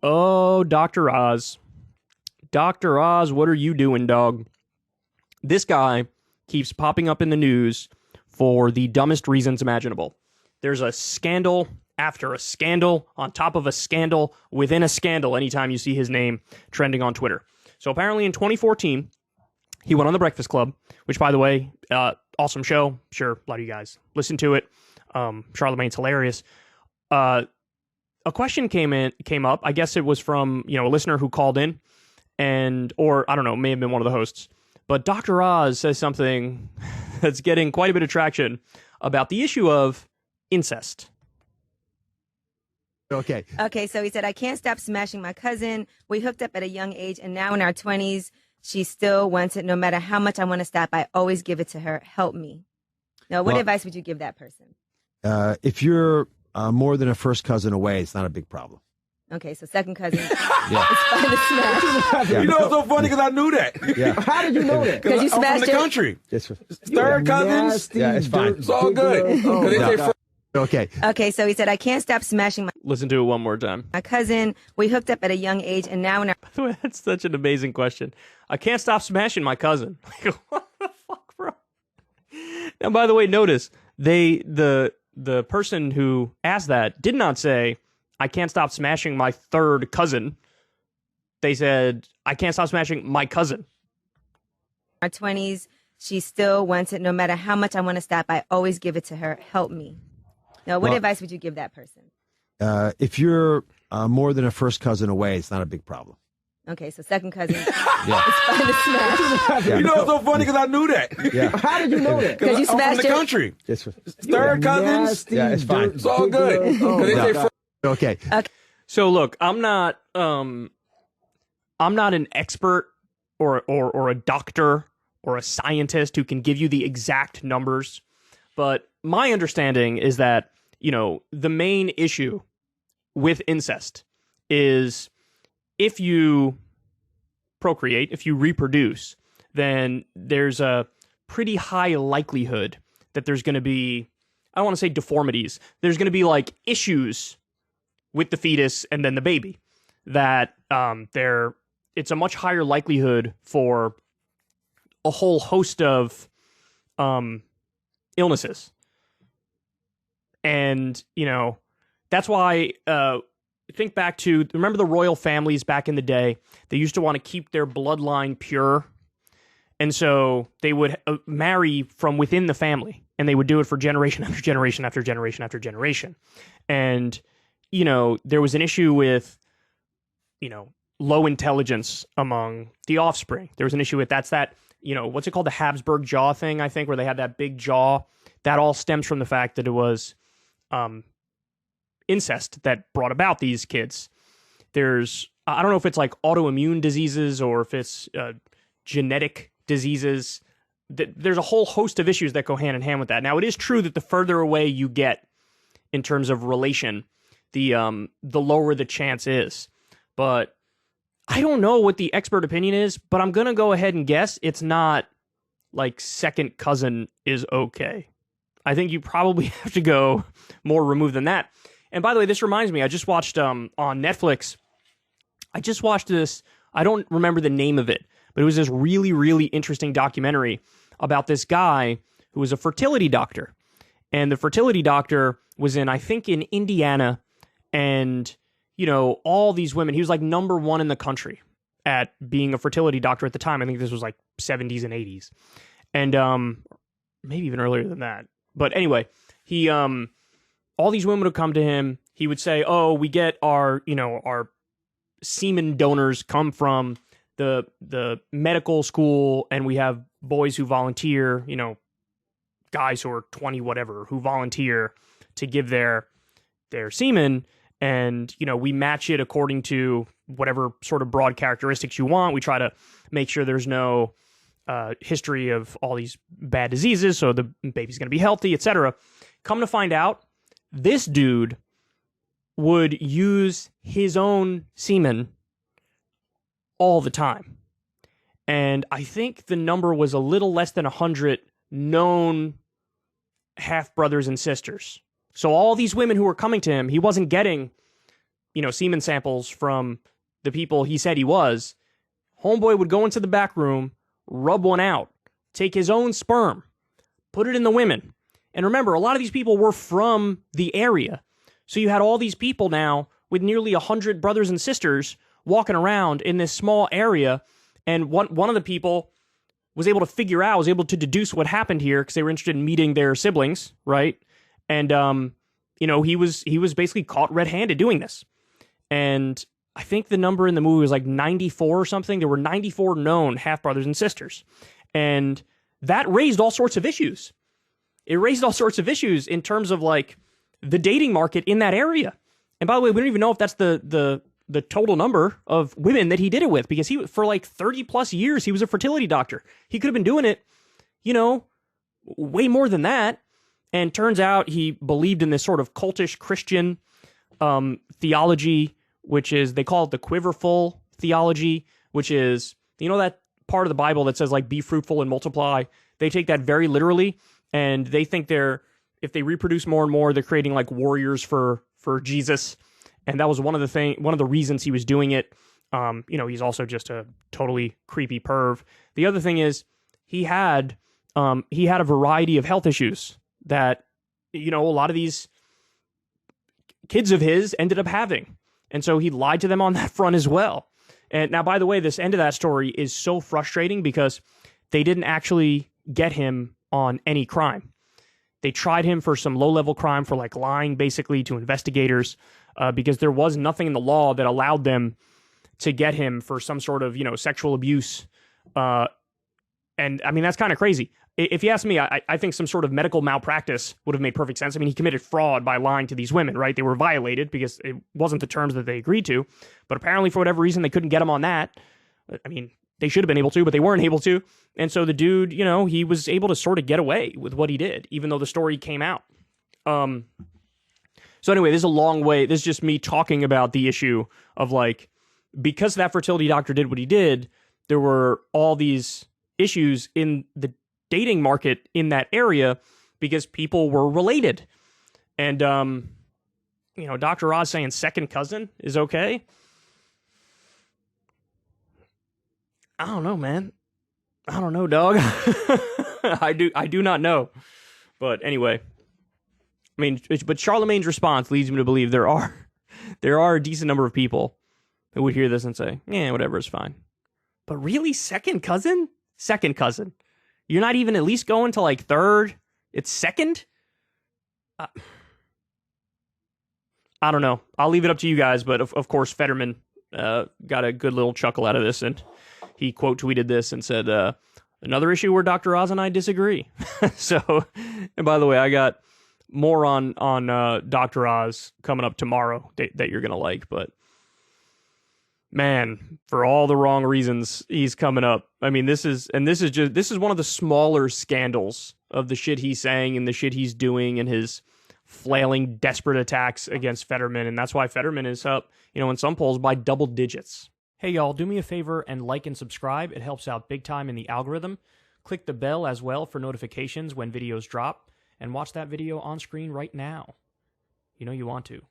Oh, Dr. Oz. Dr. Oz, what are you doing, dog? This guy keeps popping up in the news for the dumbest reasons imaginable. There's a scandal after a scandal on top of a scandal within a scandal anytime you see his name trending on Twitter. So apparently in 2014, he went on The Breakfast Club, which, by the way, awesome show. Sure, a lot of you guys listen to it. Charlemagne's hilarious. A question came up. I guess it was from a listener who called in, or I don't know, may have been one of the hosts. But Dr. Oz says something that's getting quite a bit of traction about the issue of incest. Okay, so he said, I can't stop smashing my cousin. We hooked up at a young age, and now in our 20s, she still wants it. No matter how much I want to stop, I always give it to her. Help me. Now, what advice would you give that person? If you're more than a first cousin away, it's not a big problem. Okay, so second cousin. Yeah. It's fine to smash. Yeah. You know, it's so funny because I knew that. Yeah. How did you know that? Because you I'm smashed from the it. country. It's Third cousins. Yeah, it's fine. It's all good. 'Cause they say Okay, so he said, I can't stop smashing Listen to it one more time. my cousin. We hooked up at a young age, and now in our... By the way, that's such an amazing question. I can't stop smashing my cousin. Like, what the fuck, bro? Now, by the way, notice the person who asked that did not say, I can't stop smashing my third cousin. They said, I can't stop smashing my cousin. our 20s, she still wants it. No matter how much I want to stop, I always give it to her. Help me. Now, what advice would you give that person? If you're more than a first cousin away, it's not a big problem. Okay, so second cousin. Yeah. It's fine to smash. Yeah. You know, it's so funny because I knew that. Yeah. How did you know that? Because you I'm from smashed the it. country. It's Third cousins. Yeah, it's fine. It's all good. 'Cause they say Okay. So look, I'm not an expert or a doctor or a scientist who can give you the exact numbers, but my understanding is that, the main issue with incest is if you procreate, if you reproduce, then there's a pretty high likelihood that there's going to be, I don't want to say deformities, there's going to be like issues with the fetus and then the baby, that it's a much higher likelihood for a whole host of illnesses. And, that's why think back to, remember the royal families back in the day? They used to want to keep their bloodline pure. And so they would marry from within the family, and they would do it for generation after generation after generation after generation. And, there was an issue with, low intelligence among the offspring. There was an issue with what's it called? The Habsburg jaw thing, I think, where they had that big jaw. That all stems from the fact that it was incest that brought about these kids. There's, I don't know if it's like autoimmune diseases or if it's genetic diseases. There's a whole host of issues that go hand in hand with that. Now, it is true that the further away you get in terms of relation, the lower the chance is. But I don't know what the expert opinion is, but I'm going to go ahead and guess it's not like second cousin is okay. I think you probably have to go more removed than that. And by the way, this reminds me, I just watched on Netflix, this, I don't remember the name of it, but it was this really, really interesting documentary about this guy who was a fertility doctor. And the fertility doctor was in Indiana, and, all these women, he was like number one in the country at being a fertility doctor at the time. I think this was like 70s and 80s. And maybe even earlier than that. But anyway, he all these women would come to him. He would say, "Oh, we get our semen donors come from the medical school, and we have boys who volunteer, guys who are 20 whatever who volunteer to give their semen, and we match it according to whatever sort of broad characteristics you want. We try to make sure there's no history of all these bad diseases, so the baby's going to be healthy, etc." Come to find out, this dude would use his own semen all the time. And I think the number was a little less than 100 known half brothers and sisters. So all these women who were coming to him, he wasn't getting, semen samples from the people he said he was, homeboy would go into the back room, rub one out, take his own sperm, put it in the women. And remember, a lot of these people were from the area. So you had all these people now with nearly 100 brothers and sisters walking around in this small area. And one of the people was able to deduce what happened here because they were interested in meeting their siblings, right? And, he was basically caught red-handed doing this. And I think the number in the movie was like 94 or something. There were 94 known half-brothers and sisters. And that raised all sorts of issues. It raised all sorts of issues in terms of like the dating market in that area. And by the way, we don't even know if that's the total number of women that he did it with, because for like 30 plus years, he was a fertility doctor. He could have been doing it, way more than that. And turns out he believed in this sort of cultish Christian theology, which is, they call it the quiverful theology, which is, that part of the Bible that says like, be fruitful and multiply. They take that very literally, and they think if they reproduce more and more, they're creating like warriors for Jesus. And that was one of the reasons he was doing it. He's also just a totally creepy perv. The other thing is he had a variety of health issues that, a lot of these kids of his ended up having. And so he lied to them on that front as well. And now, by the way, this end of that story is so frustrating because they didn't actually get him on any crime. They tried him for some low-level crime for like lying basically to investigators because there was nothing in the law that allowed them to get him for some sort of, sexual abuse. And I mean, that's kind of crazy. If you ask me, I think some sort of medical malpractice would have made perfect sense. I mean, he committed fraud by lying to these women, right? They were violated because it wasn't the terms that they agreed to. But apparently, for whatever reason, they couldn't get him on that. I mean, they should have been able to, but they weren't able to. And so the dude, he was able to sort of get away with what he did, even though the story came out. So anyway, this is a long way. This is just me talking about the issue of like, because that fertility doctor did what he did, there were all these issues in the dating market in that area because people were related. And, Dr. Oz saying second cousin is okay. I don't know, man. I don't know, dog. I do not know. But anyway, I mean, but Charlemagne's response leads me to believe there are a decent number of people who would hear this and say, yeah, whatever, it's fine. But really, second cousin? Second cousin. You're not even at least going to like third? It's second? I don't know. I'll leave it up to you guys, but of course, Fetterman got a good little chuckle out of this, and he quote tweeted this and said, another issue where Dr. Oz and I disagree. So, and by the way, I got more on Dr. Oz coming up tomorrow that you're going to like, but man, for all the wrong reasons, he's coming up. I mean, this is one of the smaller scandals of the shit he's saying and the shit he's doing and his flailing, desperate attacks against Fetterman. And that's why Fetterman is up, in some polls by double digits. Hey, y'all, do me a favor and like and subscribe. It helps out big time in the algorithm. Click the bell as well for notifications when videos drop, and watch that video on screen right now. You know you want to.